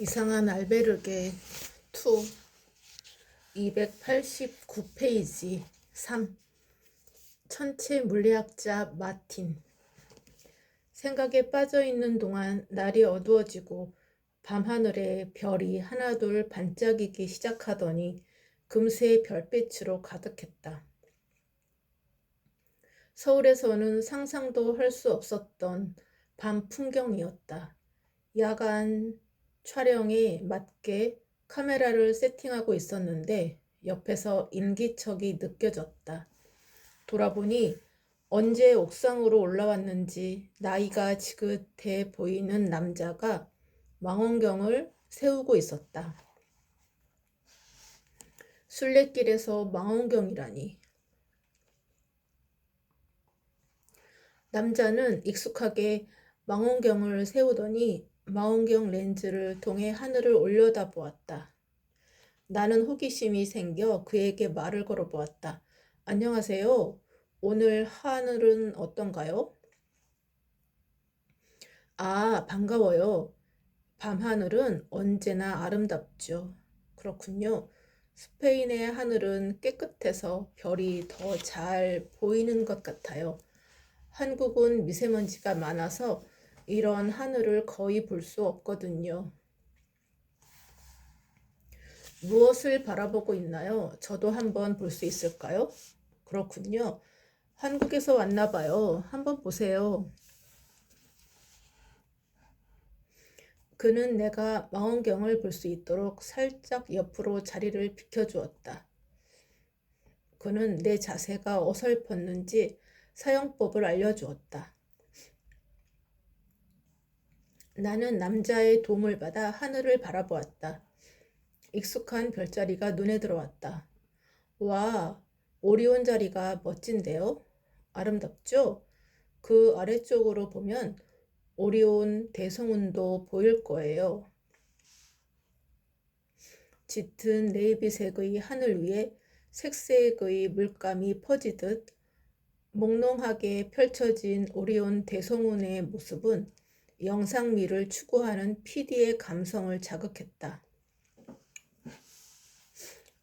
이상한 알베르게 2 289페이지 3 천체 물리학자 마틴. 생각에 빠져있는 동안 날이 어두워지고 밤하늘에 별이 하나둘 반짝이기 시작하더니 금세 별빛으로 가득했다. 서울에서는 상상도 할 수 없었던 밤 풍경이었다. 야간 촬영에 맞게 카메라를 세팅하고 있었는데 옆에서 인기척이 느껴졌다. 돌아보니 언제 옥상으로 올라왔는지 나이가 지긋해 보이는 남자가 망원경을 세우고 있었다. 순례길에서 망원경이라니. 남자는 익숙하게 망원경을 세우더니 망원경 렌즈를 통해 하늘을 올려다보았다. 나는 호기심이 생겨 그에게 말을 걸어보았다. 안녕하세요. 오늘 하늘은 어떤가요? 아, 반가워요. 밤하늘은 언제나 아름답죠. 그렇군요. 스페인의 하늘은 깨끗해서 별이 더 잘 보이는 것 같아요. 한국은 미세먼지가 많아서 이런 하늘을 거의 볼 수 없거든요. 무엇을 바라보고 있나요? 저도 한번 볼 수 있을까요? 그렇군요. 한국에서 왔나 봐요. 한번 보세요. 그는 내가 망원경을 볼 수 있도록 살짝 옆으로 자리를 비켜주었다. 그는 내 자세가 어설펐는지 사용법을 알려주었다. 나는 남자의 도움을 받아 하늘을 바라보았다. 익숙한 별자리가 눈에 들어왔다. 와, 오리온 자리가 멋진데요? 아름답죠? 그 아래쪽으로 보면 오리온 대성운도 보일 거예요. 짙은 네이비색의 하늘 위에 색색의 물감이 퍼지듯 몽롱하게 펼쳐진 오리온 대성운의 모습은 영상미를 추구하는 PD의 감성을 자극했다.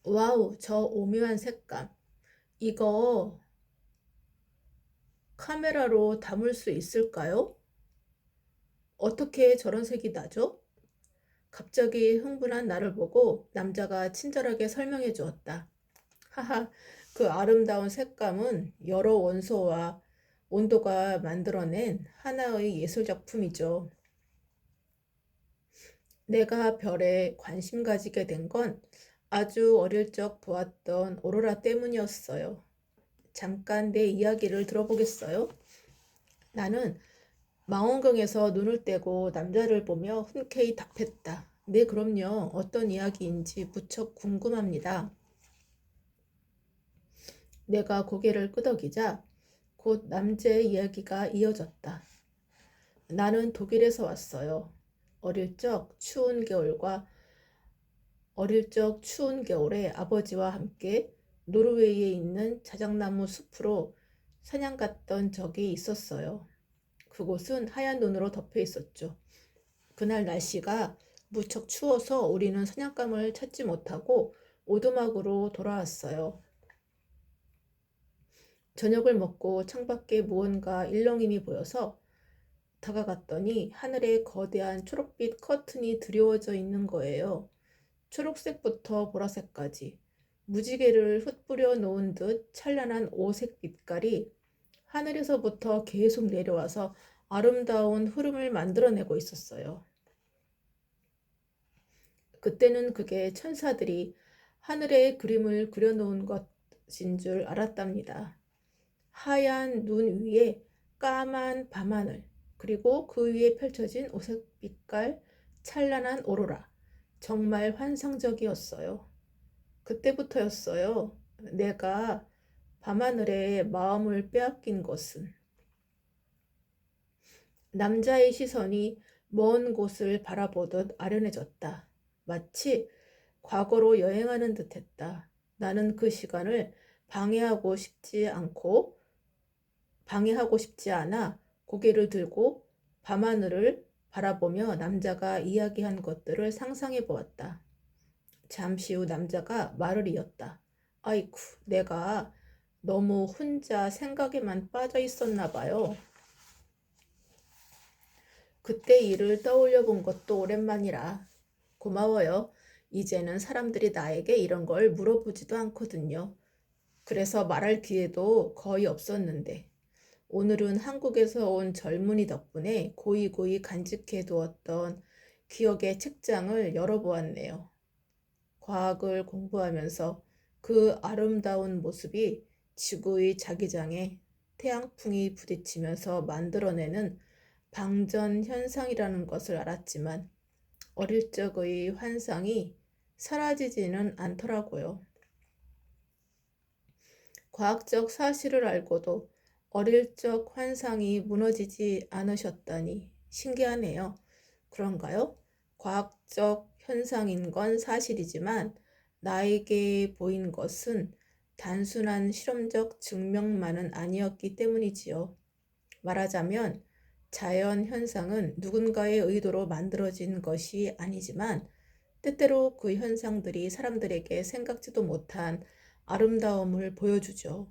와우, 저 오묘한 색감. 이거 카메라로 담을 수 있을까요? 어떻게 저런 색이 나죠? 갑자기 흥분한 나를 보고 남자가 친절하게 설명해 주었다. 하하, 그 아름다운 색감은 여러 원소와 온도가 만들어낸 하나의 예술작품이죠. 내가 별에 관심 가지게 된 건 아주 어릴 적 보았던 오로라 때문이었어요. 잠깐 내 이야기를 들어보겠어요? 나는 망원경에서 눈을 떼고 남자를 보며 흔쾌히 답했다. 네, 그럼요. 어떤 이야기인지 무척 궁금합니다. 내가 고개를 끄덕이자 곧 남자의 이야기가 이어졌다. 나는 독일에서 왔어요. 어릴 적 추운 겨울에 아버지와 함께 노르웨이에 있는 자작나무 숲으로 사냥 갔던 적이 있었어요. 그곳은 하얀 눈으로 덮여 있었죠. 그날 날씨가 무척 추워서 우리는 사냥감을 찾지 못하고 오두막으로 돌아왔어요. 저녁을 먹고 창밖에 무언가 일렁임이 보여서 다가갔더니 하늘에 거대한 초록빛 커튼이 드리워져 있는 거예요. 초록색부터 보라색까지 무지개를 흩뿌려 놓은 듯 찬란한 오색 빛깔이 하늘에서부터 계속 내려와서 아름다운 흐름을 만들어내고 있었어요. 그때는 그게 천사들이 하늘에 그림을 그려놓은 것인 줄 알았답니다. 하얀 눈 위에 까만 밤하늘, 그리고 그 위에 펼쳐진 오색 빛깔 찬란한 오로라. 정말 환상적이었어요. 그때부터였어요. 내가 밤하늘에 마음을 빼앗긴 것은. 남자의 시선이 먼 곳을 바라보듯 아련해졌다. 마치 과거로 여행하는 듯했다. 나는 그 시간을 방해하고 싶지 않아 고개를 들고 밤하늘을 바라보며 남자가 이야기한 것들을 상상해 보았다. 잠시 후 남자가 말을 이었다. 아이쿠, 내가 너무 혼자 생각에만 빠져 있었나 봐요. 그때 일을 떠올려 본 것도 오랜만이라. 고마워요. 이제는 사람들이 나에게 이런 걸 물어보지도 않거든요. 그래서 말할 기회도 거의 없었는데 오늘은 한국에서 온 젊은이 덕분에 고이고이 간직해 두었던 기억의 책장을 열어보았네요. 과학을 공부하면서 그 아름다운 모습이 지구의 자기장에 태양풍이 부딪히면서 만들어내는 방전 현상이라는 것을 알았지만 어릴 적의 환상이 사라지지는 않더라고요. 과학적 사실을 알고도 어릴 적 환상이 무너지지 않으셨다니 신기하네요. 그런가요? 과학적 현상인 건 사실이지만 나에게 보인 것은 단순한 실험적 증명만은 아니었기 때문이지요. 말하자면 자연 현상은 누군가의 의도로 만들어진 것이 아니지만 때때로 그 현상들이 사람들에게 생각지도 못한 아름다움을 보여주죠.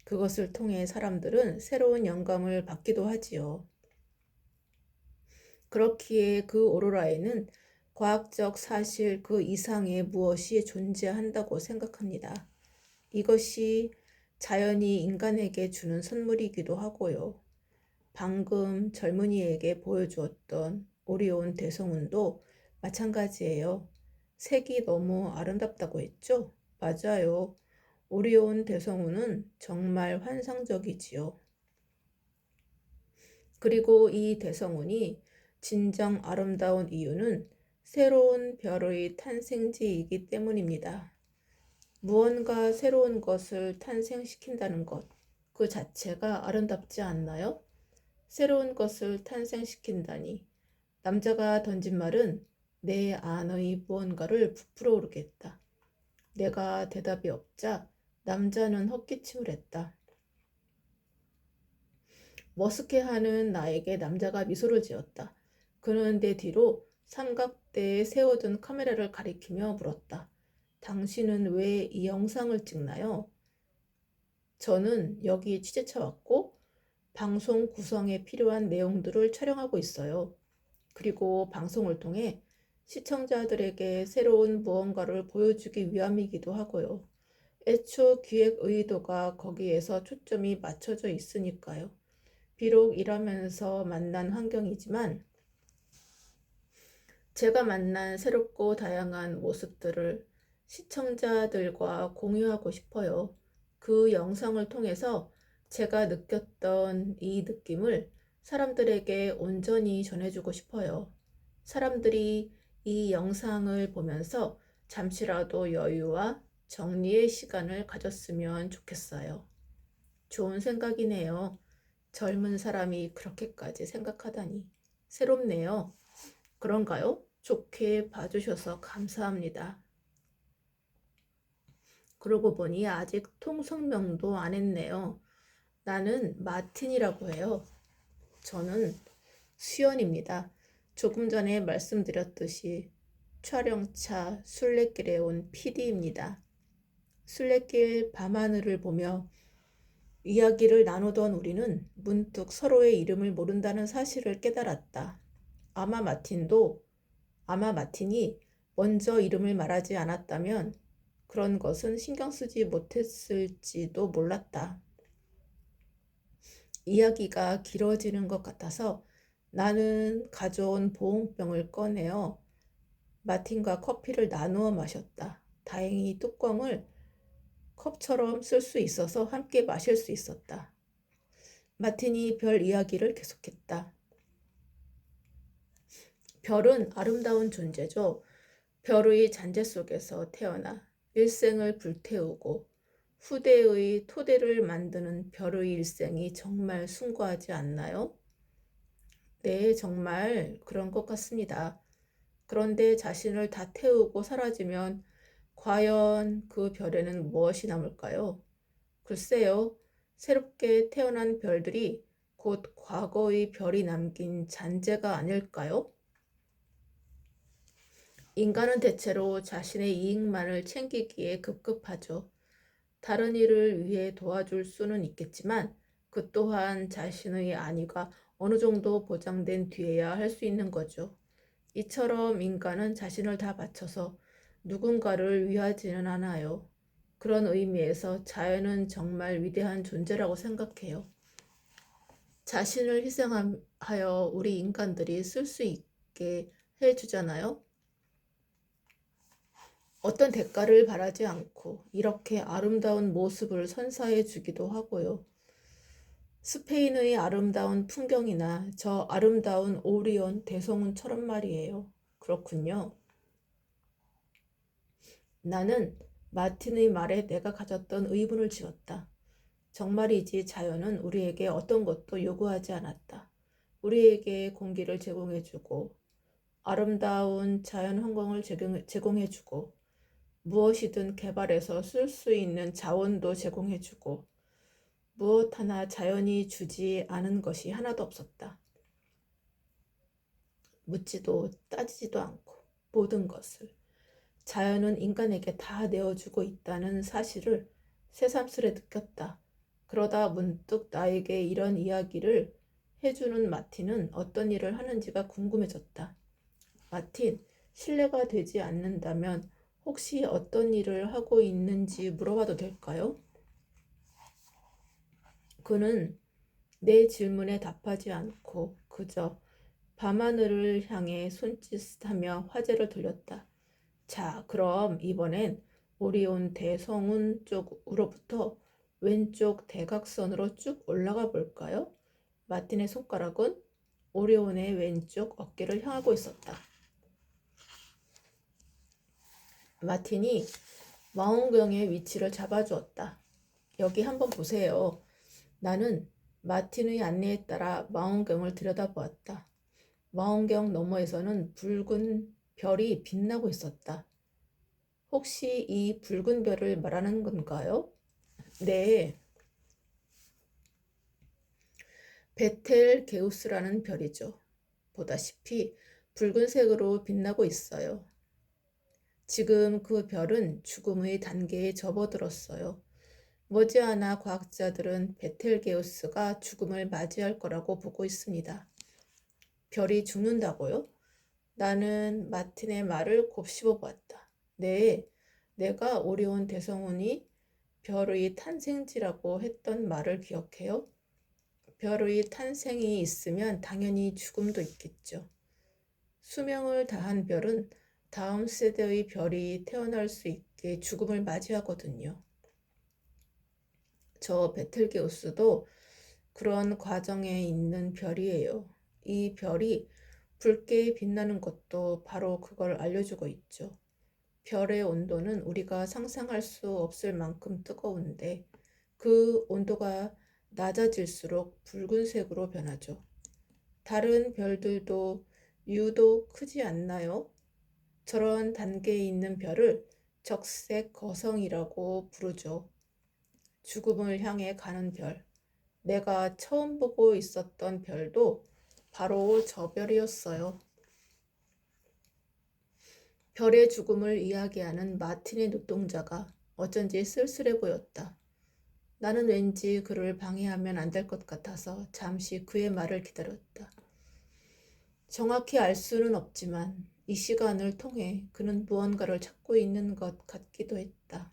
그것을 통해 사람들은 새로운 영감을 받기도 하지요. 그렇기에 그 오로라에는 과학적 사실 그 이상의 무엇이 존재한다고 생각합니다. 이것이 자연이 인간에게 주는 선물이기도 하고요. 방금 젊은이에게 보여주었던 오리온 대성운도 마찬가지예요. 색이 너무 아름답다고 했죠? 맞아요. 오리온 대성운은 정말 환상적이지요. 그리고 이 대성운이 진정 아름다운 이유는 새로운 별의 탄생지이기 때문입니다. 무언가 새로운 것을 탄생시킨다는 것, 그 자체가 아름답지 않나요? 새로운 것을 탄생시킨다니. 남자가 던진 말은 내 안의 무언가를 부풀어 오르게 했다. 내가 대답이 없자 남자는 헛기침을 했다. 머쓱해하는 나에게 남자가 미소를 지었다. 그는 내 뒤로 삼각대에 세워둔 카메라를 가리키며 물었다. 당신은 왜 이 영상을 찍나요? 저는 여기 취재차 왔고 방송 구성에 필요한 내용들을 촬영하고 있어요. 그리고 방송을 통해 시청자들에게 새로운 무언가를 보여주기 위함이기도 하고요. 애초 기획 의도가 거기에서 초점이 맞춰져 있으니까요. 비록 일하면서 만난 환경이지만 제가 만난 새롭고 다양한 모습들을 시청자들과 공유하고 싶어요. 그 영상을 통해서 제가 느꼈던 이 느낌을 사람들에게 온전히 전해주고 싶어요. 사람들이 이 영상을 보면서 잠시라도 여유와 정리의 시간을 가졌으면 좋겠어요. 좋은 생각이네요. 젊은 사람이 그렇게까지 생각하다니. 새롭네요. 그런가요? 좋게 봐주셔서 감사합니다. 그러고 보니 아직 통성명도 안 했네요. 나는 마틴이라고 해요. 저는 수연입니다. 조금 전에 말씀드렸듯이 촬영차 순례길에 온 PD입니다. 순례길 밤하늘을 보며 이야기를 나누던 우리는 문득 서로의 이름을 모른다는 사실을 깨달았다. 아마 마틴이 먼저 이름을 말하지 않았다면 그런 것은 신경 쓰지 못했을지도 몰랐다. 이야기가 길어지는 것 같아서 나는 가져온 보온병을 꺼내어 마틴과 커피를 나누어 마셨다. 다행히 뚜껑을 컵처럼 쓸 수 있어서 함께 마실 수 있었다. 마틴이 별 이야기를 계속했다. 별은 아름다운 존재죠. 별의 잔재 속에서 태어나 일생을 불태우고 후대의 토대를 만드는 별의 일생이 정말 숭고하지 않나요? 네, 정말 그런 것 같습니다. 그런데 자신을 다 태우고 사라지면 과연 그 별에는 무엇이 남을까요? 글쎄요, 새롭게 태어난 별들이 곧 과거의 별이 남긴 잔재가 아닐까요? 인간은 대체로 자신의 이익만을 챙기기에 급급하죠. 다른 이를 위해 도와줄 수는 있겠지만 그 또한 자신의 안위가 어느 정도 보장된 뒤에야 할 수 있는 거죠. 이처럼 인간은 자신을 다 바쳐서 누군가를 위하지는 않아요. 그런 의미에서 자연은 정말 위대한 존재라고 생각해요. 자신을 희생하여 우리 인간들이 쓸 수 있게 해주잖아요. 어떤 대가를 바라지 않고 이렇게 아름다운 모습을 선사해 주기도 하고요. 스페인의 아름다운 풍경이나 저 아름다운 오리온 대성운처럼 말이에요. 그렇군요. 나는 마틴의 말에 내가 가졌던 의문을 지었다. 정말이지 자연은 우리에게 어떤 것도 요구하지 않았다. 우리에게 공기를 제공해주고 아름다운 자연 환경을 제공해주고 무엇이든 개발해서 쓸 수 있는 자원도 제공해주고 무엇 하나 자연이 주지 않은 것이 하나도 없었다. 묻지도 따지지도 않고 모든 것을 자연은 인간에게 다 내어주고 있다는 사실을 새삼스레 느꼈다. 그러다 문득 나에게 이런 이야기를 해주는 마틴은 어떤 일을 하는지가 궁금해졌다. 마틴, 실례가 되지 않는다면 혹시 어떤 일을 하고 있는지 물어봐도 될까요? 그는 내 질문에 답하지 않고 그저 밤하늘을 향해 손짓하며 화제를 돌렸다. 자, 그럼 이번엔 오리온 대성운 쪽으로부터 왼쪽 대각선으로 쭉 올라가 볼까요? 마틴의 손가락은 오리온의 왼쪽 어깨를 향하고 있었다. 마틴이 망원경의 위치를 잡아주었다. 여기 한번 보세요. 나는 마틴의 안내에 따라 망원경을 들여다보았다. 망원경 너머에서는 붉은 별이 빛나고 있었다. 혹시 이 붉은 별을 말하는 건가요? 네, 베텔게우스라는 별이죠. 보다시피 붉은색으로 빛나고 있어요. 지금 그 별은 죽음의 단계에 접어들었어요. 머지않아 과학자들은 베텔게우스가 죽음을 맞이할 거라고 보고 있습니다. 별이 죽는다고요? 나는 마틴의 말을 곱씹어 보았다. 네, 내가 오리온 대성운이 별의 탄생지라고 했던 말을 기억해요? 별의 탄생이 있으면 당연히 죽음도 있겠죠. 수명을 다한 별은 다음 세대의 별이 태어날 수 있게 죽음을 맞이하거든요. 저 베텔게우스도 그런 과정에 있는 별이에요. 이 별이 붉게 빛나는 것도 바로 그걸 알려주고 있죠. 별의 온도는 우리가 상상할 수 없을 만큼 뜨거운데 그 온도가 낮아질수록 붉은색으로 변하죠. 다른 별들도 유독 크지 않나요? 저런 단계에 있는 별을 적색 거성이라고 부르죠. 죽음을 향해 가는 별. 내가 처음 보고 있었던 별도 바로 저 별이었어요. 별의 죽음을 이야기하는 마틴의 눈동자가 어쩐지 쓸쓸해 보였다. 나는 왠지 그를 방해하면 안 될 것 같아서 잠시 그의 말을 기다렸다. 정확히 알 수는 없지만 이 시간을 통해 그는 무언가를 찾고 있는 것 같기도 했다.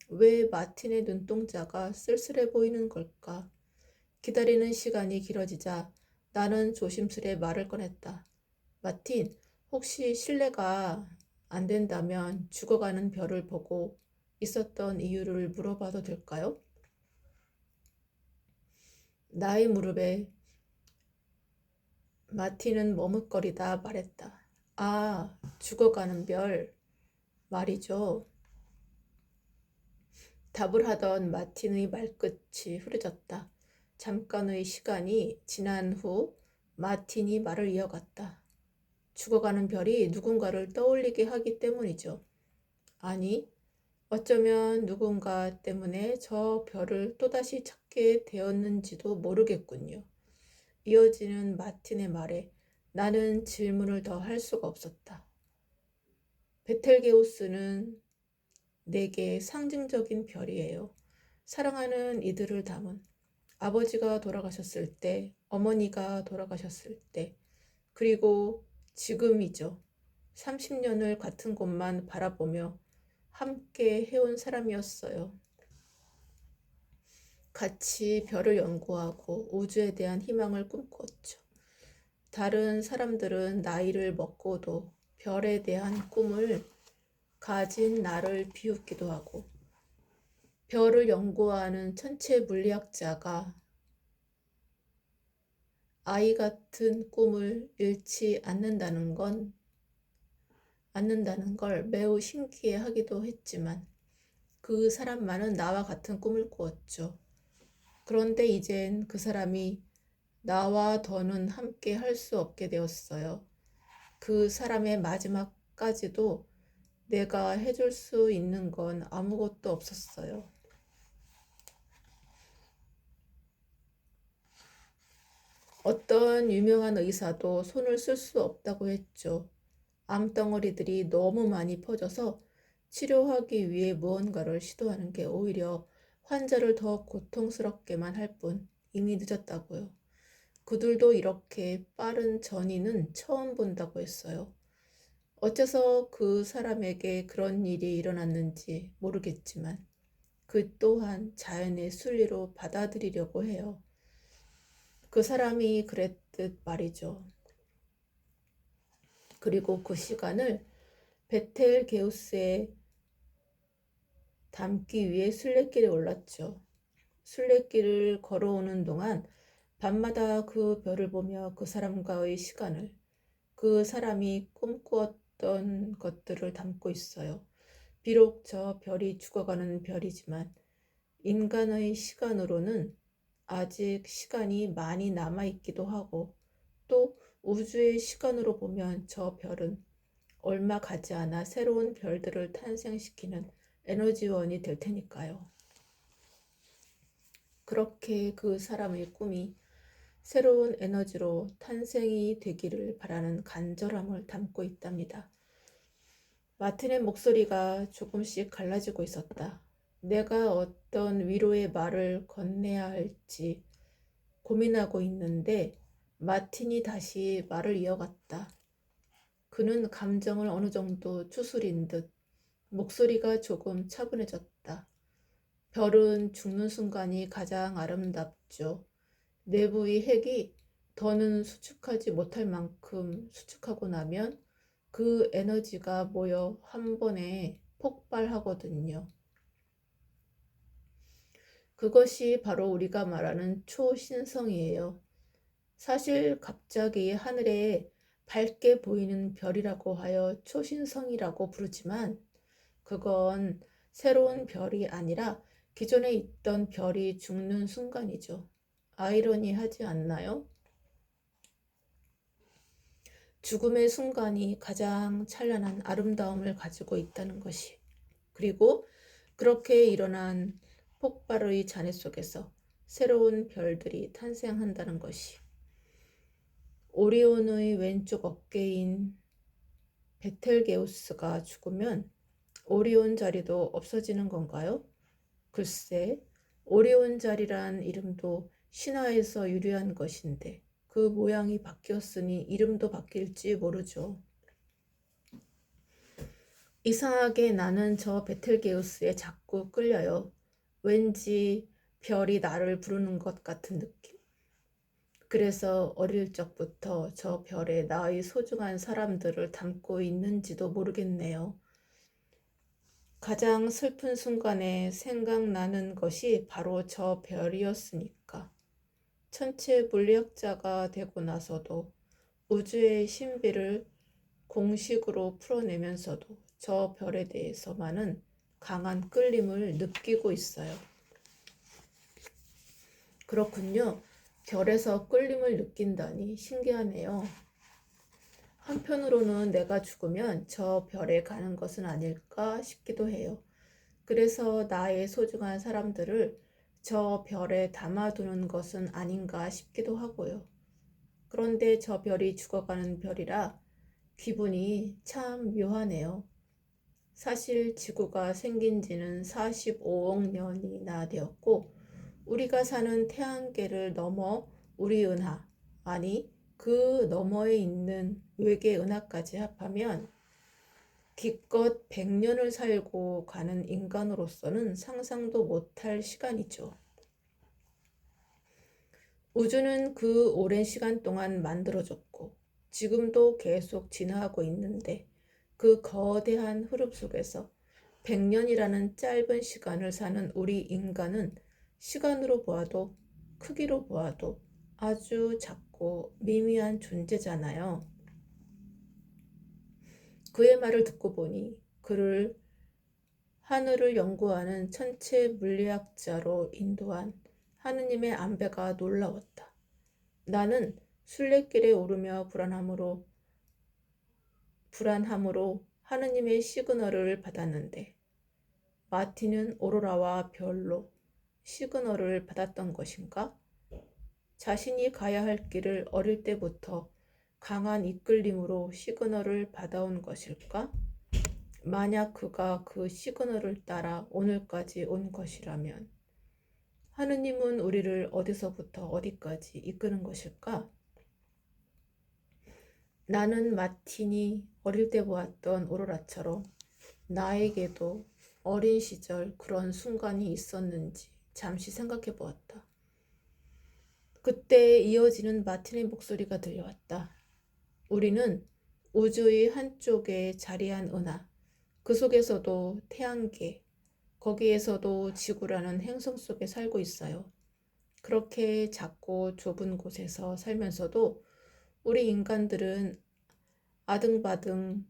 왜 마틴의 눈동자가 쓸쓸해 보이는 걸까? 기다리는 시간이 길어지자 나는 조심스레 말을 꺼냈다. 마틴, 혹시 실례가 안 된다면 죽어가는 별을 보고 있었던 이유를 물어봐도 될까요? 나의 무릎에 마틴은 머뭇거리다 말했다. 아, 죽어가는 별 말이죠. 답을 하던 마틴의 말끝이 흐려졌다. 잠깐의 시간이 지난 후 마틴이 말을 이어갔다. 죽어가는 별이 누군가를 떠올리게 하기 때문이죠. 아니, 어쩌면 누군가 때문에 저 별을 또다시 찾게 되었는지도 모르겠군요. 이어지는 마틴의 말에 나는 질문을 더 할 수가 없었다. 베텔게우스는 내게 상징적인 별이에요. 사랑하는 이들을 담은 아버지가 돌아가셨을 때, 어머니가 돌아가셨을 때, 그리고 지금이죠. 30년을 같은 곳만 바라보며 함께 해온 사람이었어요. 같이 별을 연구하고 우주에 대한 희망을 꿈꿨죠. 다른 사람들은 나이를 먹고도 별에 대한 꿈을 가진 나를 비웃기도 하고, 별을 연구하는 천체 물리학자가 아이 같은 꿈을 잃지 않는다는 걸 매우 신기해 하기도 했지만, 그 사람만은 나와 같은 꿈을 꾸었죠. 그런데 이젠 그 사람이 나와 더는 함께 할 수 없게 되었어요. 그 사람의 마지막까지도 내가 해줄 수 있는 건 아무것도 없었어요. 어떤 유명한 의사도 손을 쓸 수 없다고 했죠. 암덩어리들이 너무 많이 퍼져서 치료하기 위해 무언가를 시도하는 게 오히려 환자를 더 고통스럽게만 할 뿐 이미 늦었다고요. 그들도 이렇게 빠른 전이는 처음 본다고 했어요. 어째서 그 사람에게 그런 일이 일어났는지 모르겠지만 그 또한 자연의 순리로 받아들이려고 해요. 그 사람이 그랬듯 말이죠. 그리고 그 시간을 베텔게우스에 담기 위해 순례길에 올랐죠. 순례길을 걸어오는 동안 밤마다 그 별을 보며 그 사람과의 시간을, 그 사람이 꿈꾸었던 것들을 담고 있어요. 비록 저 별이 죽어가는 별이지만 인간의 시간으로는 아직 시간이 많이 남아있기도 하고, 또 우주의 시간으로 보면 저 별은 얼마 가지 않아 새로운 별들을 탄생시키는 에너지원이 될 테니까요. 그렇게 그 사람의 꿈이 새로운 에너지로 탄생이 되기를 바라는 간절함을 담고 있답니다. 마틴의 목소리가 조금씩 갈라지고 있었다. 내가 어떤 위로의 말을 건네야 할지 고민하고 있는데 마틴이 다시 말을 이어갔다. 그는 감정을 어느 정도 추스린 듯 목소리가 조금 차분해졌다. 별은 죽는 순간이 가장 아름답죠. 내부의 핵이 더는 수축하지 못할 만큼 수축하고 나면 그 에너지가 모여 한 번에 폭발하거든요. 그것이 바로 우리가 말하는 초신성이에요. 사실 갑자기 하늘에 밝게 보이는 별이라고 하여 초신성이라고 부르지만 그건 새로운 별이 아니라 기존에 있던 별이 죽는 순간이죠. 아이러니하지 않나요? 죽음의 순간이 가장 찬란한 아름다움을 가지고 있다는 것이. 그리고 그렇게 일어난 폭발의 잔해 속에서 새로운 별들이 탄생한다는 것이. 오리온의 왼쪽 어깨인 베텔게우스가 죽으면 오리온 자리도 없어지는 건가요? 글쎄, 오리온 자리란 이름도 신화에서 유래한 것인데 그 모양이 바뀌었으니 이름도 바뀔지 모르죠. 이상하게 나는 저 베텔게우스에 자꾸 끌려요. 왠지 별이 나를 부르는 것 같은 느낌. 그래서 어릴 적부터 저 별에 나의 소중한 사람들을 담고 있는지도 모르겠네요. 가장 슬픈 순간에 생각나는 것이 바로 저 별이었으니까. 천체 물리학자가 되고 나서도 우주의 신비를 공식으로 풀어내면서도 저 별에 대해서만은 강한 끌림을 느끼고 있어요. 그렇군요. 별에서 끌림을 느낀다니 신기하네요. 한편으로는 내가 죽으면 저 별에 가는 것은 아닐까 싶기도 해요. 그래서 나의 소중한 사람들을 저 별에 담아두는 것은 아닌가 싶기도 하고요. 그런데 저 별이 죽어가는 별이라 기분이 참 묘하네요. 사실 지구가 생긴 지는 45억 년이나 되었고, 우리가 사는 태양계를 넘어 우리 은하, 아니, 그 너머에 있는 외계 은하까지 합하면 기껏 100년을 살고 가는 인간으로서는 상상도 못할 시간이죠. 우주는 그 오랜 시간 동안 만들어졌고 지금도 계속 진화하고 있는데 그 거대한 흐름 속에서 100년이라는 짧은 시간을 사는 우리 인간은 시간으로 보아도 크기로 보아도 아주 작고 미미한 존재잖아요. 그의 말을 듣고 보니 그를 하늘을 연구하는 천체 물리학자로 인도한 하느님의 안배가 놀라웠다. 나는 순례길에 오르며 불안함으로 하느님의 시그널을 받았는데 마틴은 오로라와 별로 시그널을 받았던 것인가? 자신이 가야 할 길을 어릴 때부터 강한 이끌림으로 시그널을 받아온 것일까? 만약 그가 그 시그널을 따라 오늘까지 온 것이라면 하느님은 우리를 어디서부터 어디까지 이끄는 것일까? 나는 마틴이 어릴 때 보았던 오로라처럼 나에게도 어린 시절 그런 순간이 있었는지 잠시 생각해 보았다. 그때 이어지는 마틴의 목소리가 들려왔다. 우리는 우주의 한쪽에 자리한 은하, 그 속에서도 태양계, 거기에서도 지구라는 행성 속에 살고 있어요. 그렇게 작고 좁은 곳에서 살면서도 우리 인간들은 아등바등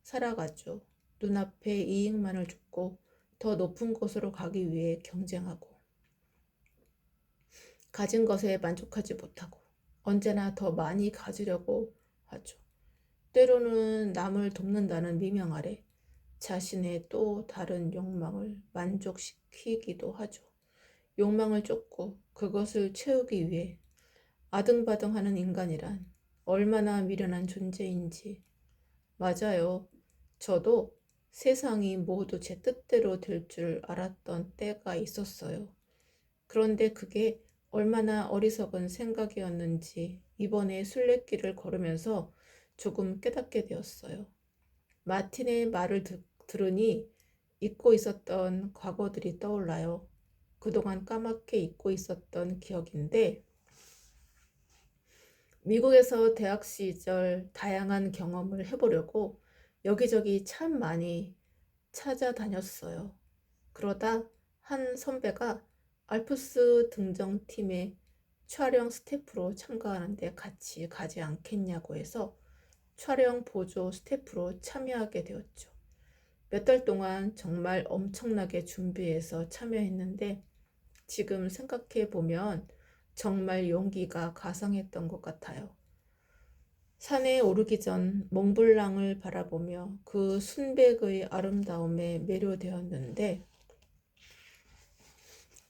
살아가죠. 눈앞에 이익만을 쫓고 더 높은 곳으로 가기 위해 경쟁하고 가진 것에 만족하지 못하고 언제나 더 많이 가지려고 하죠. 때로는 남을 돕는다는 미명 아래 자신의 또 다른 욕망을 만족시키기도 하죠. 욕망을 쫓고 그것을 채우기 위해 아등바등하는 인간이란 얼마나 미련한 존재인지. 맞아요. 저도 세상이 모두 제 뜻대로 될 줄 알았던 때가 있었어요. 그런데 그게 얼마나 어리석은 생각이었는지 이번에 순례길을 걸으면서 조금 깨닫게 되었어요. 마틴의 말을 들으니 잊고 있었던 과거들이 떠올라요. 그동안 까맣게 잊고 있었던 기억인데, 미국에서 대학 시절 다양한 경험을 해보려고 여기저기 참 많이 찾아다녔어요. 그러다 한 선배가 알프스 등정팀의 촬영 스태프로 참가하는데 같이 가지 않겠냐고 해서 촬영 보조 스태프로 참여하게 되었죠. 몇 달 동안 정말 엄청나게 준비해서 참여했는데 지금 생각해 보면 정말 용기가 가상했던 것 같아요. 산에 오르기 전 몽블랑을 바라보며 그 순백의 아름다움에 매료되었는데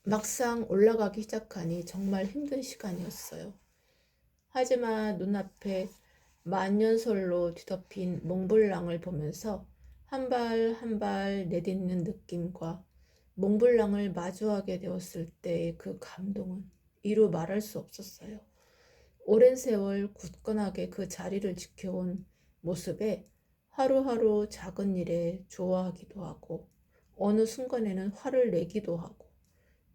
막상 올라가기 시작하니 정말 힘든 시간이었어요. 하지만 눈앞에 만년설로 뒤덮인 몽블랑을 보면서 한 발 한 발 내딛는 느낌과 몽블랑을 마주하게 되었을 때의 그 감동은 이루 말할 수 없었어요. 오랜 세월 굳건하게 그 자리를 지켜온 모습에 하루하루 작은 일에 좋아하기도 하고 어느 순간에는 화를 내기도 하고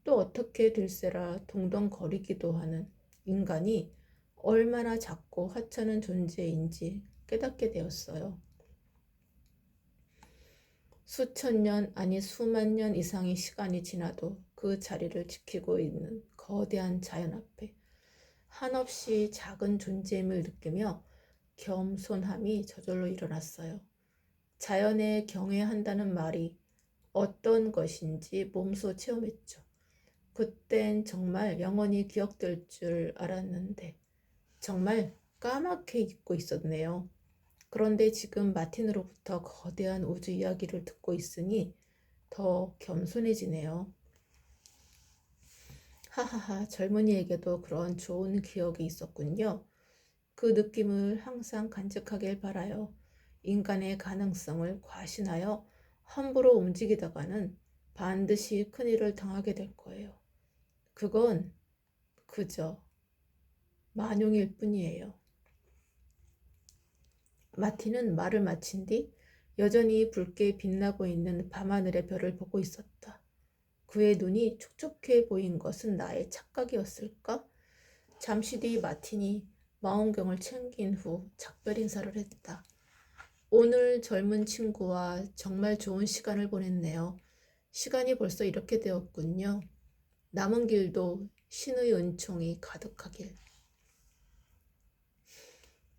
또 어떻게 될세라 동동거리기도 하는 인간이 얼마나 작고 하찮은 존재인지 깨닫게 되었어요. 수천 년 아니 수만 년 이상의 시간이 지나도 그 자리를 지키고 있는 거대한 자연 앞에 한없이 작은 존재임을 느끼며 겸손함이 저절로 일어났어요. 자연에 경외한다는 말이 어떤 것인지 몸소 체험했죠. 그땐 정말 영원히 기억될 줄 알았는데 정말 까맣게 잊고 있었네요. 그런데 지금 마틴으로부터 거대한 우주 이야기를 듣고 있으니 더 겸손해지네요. 하하하, 젊은이에게도 그런 좋은 기억이 있었군요. 그 느낌을 항상 간직하길 바라요. 인간의 가능성을 과신하여 함부로 움직이다가는 반드시 큰일을 당하게 될 거예요. 그건 그저 만용일 뿐이에요. 마티는 말을 마친 뒤 여전히 붉게 빛나고 있는 밤하늘의 별을 보고 있었다. 그의 눈이 촉촉해 보인 것은 나의 착각이었을까? 잠시 뒤 마틴이 망원경을 챙긴 후 작별 인사를 했다. 오늘 젊은 친구와 정말 좋은 시간을 보냈네요. 시간이 벌써 이렇게 되었군요. 남은 길도 신의 은총이 가득하길.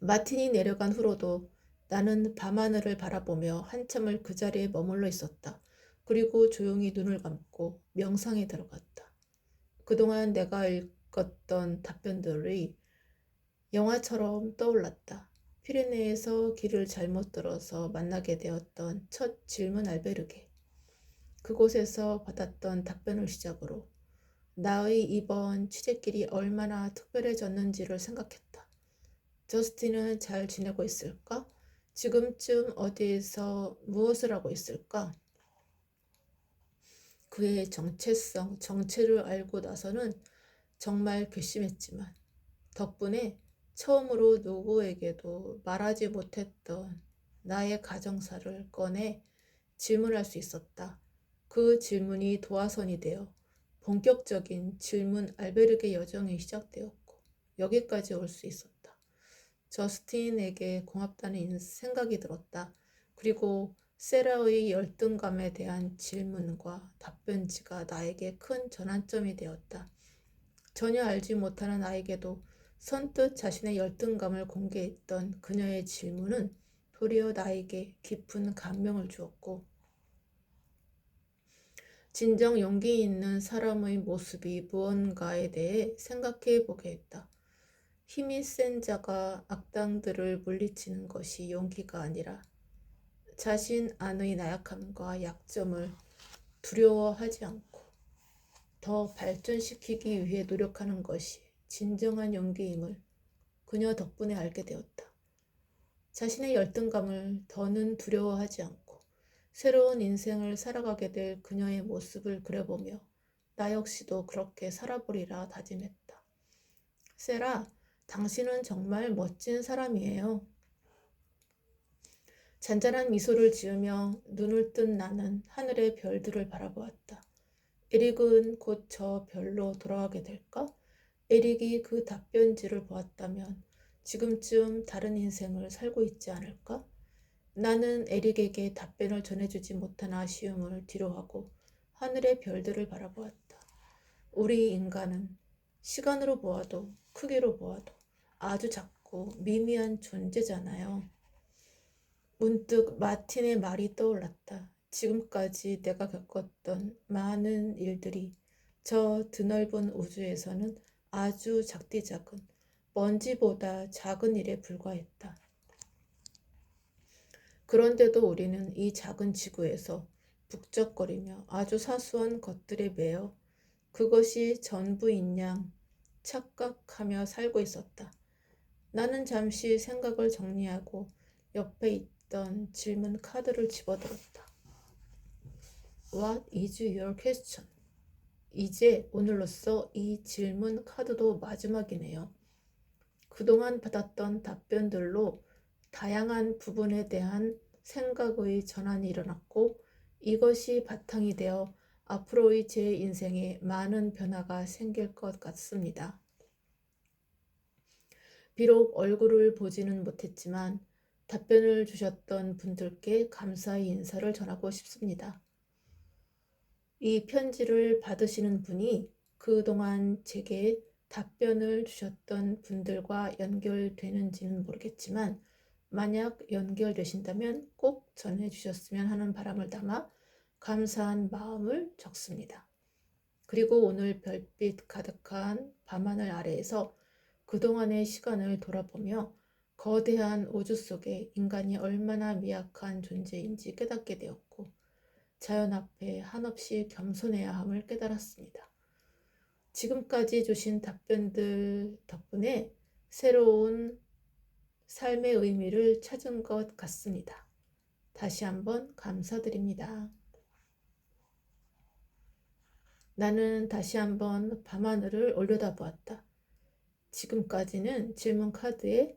마틴이 내려간 후로도 나는 밤하늘을 바라보며 한참을 그 자리에 머물러 있었다. 그리고 조용히 눈을 감고 명상에 들어갔다. 그동안 내가 읽었던 답변들이 영화처럼 떠올랐다. 피레네에서 길을 잘못 들어서 만나게 되었던 첫 질문 알베르게. 그곳에서 받았던 답변을 시작으로 나의 이번 취재길이 얼마나 특별해졌는지를 생각했다. 저스틴은 잘 지내고 있을까? 지금쯤 어디에서 무엇을 하고 있을까? 그의 정체성, 정체를 알고 나서는 정말 괘씸했지만 덕분에 처음으로 누구에게도 말하지 못했던 나의 가정사를 꺼내 질문할 수 있었다. 그 질문이 도화선이 되어 본격적인 질문 알베르게 여정이 시작되었고 여기까지 올 수 있었다. 저스틴에게 고맙다는 생각이 들었다. 그리고 세라의 열등감에 대한 질문과 답변지가 나에게 큰 전환점이 되었다. 전혀 알지 못하는 나에게도 선뜻 자신의 열등감을 공개했던 그녀의 질문은 도리어 나에게 깊은 감명을 주었고 진정 용기 있는 사람의 모습이 무언가에 대해 생각해 보게 했다. 힘이 센 자가 악당들을 물리치는 것이 용기가 아니라 자신 안의 나약함과 약점을 두려워하지 않고 더 발전시키기 위해 노력하는 것이 진정한 용기임을 그녀 덕분에 알게 되었다. 자신의 열등감을 더는 두려워하지 않고 새로운 인생을 살아가게 될 그녀의 모습을 그려보며 나 역시도 그렇게 살아보리라 다짐했다. 세라, 당신은 정말 멋진 사람이에요. 잔잔한 미소를 지으며 눈을 뜬 나는 하늘의 별들을 바라보았다. 에릭은 곧 저 별로 돌아가게 될까? 에릭이 그 답변지를 보았다면 지금쯤 다른 인생을 살고 있지 않을까? 나는 에릭에게 답변을 전해주지 못한 아쉬움을 뒤로하고 하늘의 별들을 바라보았다. 우리 인간은 시간으로 보아도 크기로 보아도 아주 작고 미미한 존재잖아요. 문득 마틴의 말이 떠올랐다. 지금까지 내가 겪었던 많은 일들이 저 드넓은 우주에서는 아주 작디 작은 먼지보다 작은 일에 불과했다. 그런데도 우리는 이 작은 지구에서 북적거리며 아주 사소한 것들에 매여 그것이 전부인 양 착각하며 살고 있었다. 나는 잠시 생각을 정리하고 옆에 있던 질문 카드를 집어들었다. What is your question? 이제 오늘로써 이 질문 카드도 마지막이네요. 그동안 받았던 답변들로 다양한 부분에 대한 생각의 전환이 일어났고 이것이 바탕이 되어 앞으로의 제 인생에 많은 변화가 생길 것 같습니다. 비록 얼굴을 보지는 못했지만 답변을 주셨던 분들께 감사의 인사를 전하고 싶습니다. 이 편지를 받으시는 분이 그동안 제게 답변을 주셨던 분들과 연결되는지는 모르겠지만 만약 연결되신다면 꼭 전해주셨으면 하는 바람을 담아 감사한 마음을 적습니다. 그리고 오늘 별빛 가득한 밤하늘 아래에서 그동안의 시간을 돌아보며 거대한 우주 속에 인간이 얼마나 미약한 존재인지 깨닫게 되었고 자연 앞에 한없이 겸손해야 함을 깨달았습니다. 지금까지 주신 답변들 덕분에 새로운 삶의 의미를 찾은 것 같습니다. 다시 한번 감사드립니다. 나는 다시 한번 밤하늘을 올려다보았다. 지금까지는 질문 카드에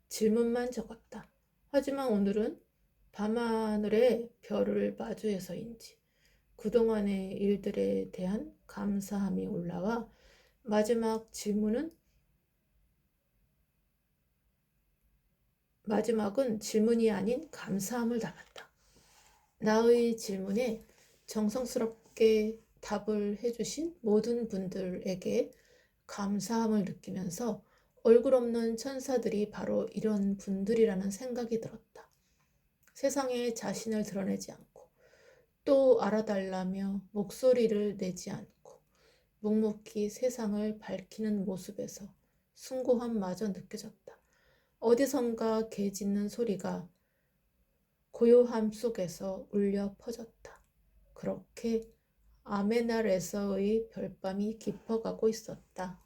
질문만 적었다. 하지만 오늘은 밤하늘의 별을 마주해서인지 그동안의 일들에 대한 감사함이 올라와 마지막은 질문이 아닌 감사함을 담았다. 나의 질문에 정성스럽게 답을 해주신 모든 분들에게 감사함을 느끼면서 얼굴 없는 천사들이 바로 이런 분들이라는 생각이 들었다. 세상에 자신을 드러내지 않고 또 알아달라며 목소리를 내지 않고 묵묵히 세상을 밝히는 모습에서 숭고함마저 느껴졌다. 어디선가 개 짖는 소리가 고요함 속에서 울려 퍼졌다. 그렇게 아메날에서의 별밤이 깊어가고 있었다.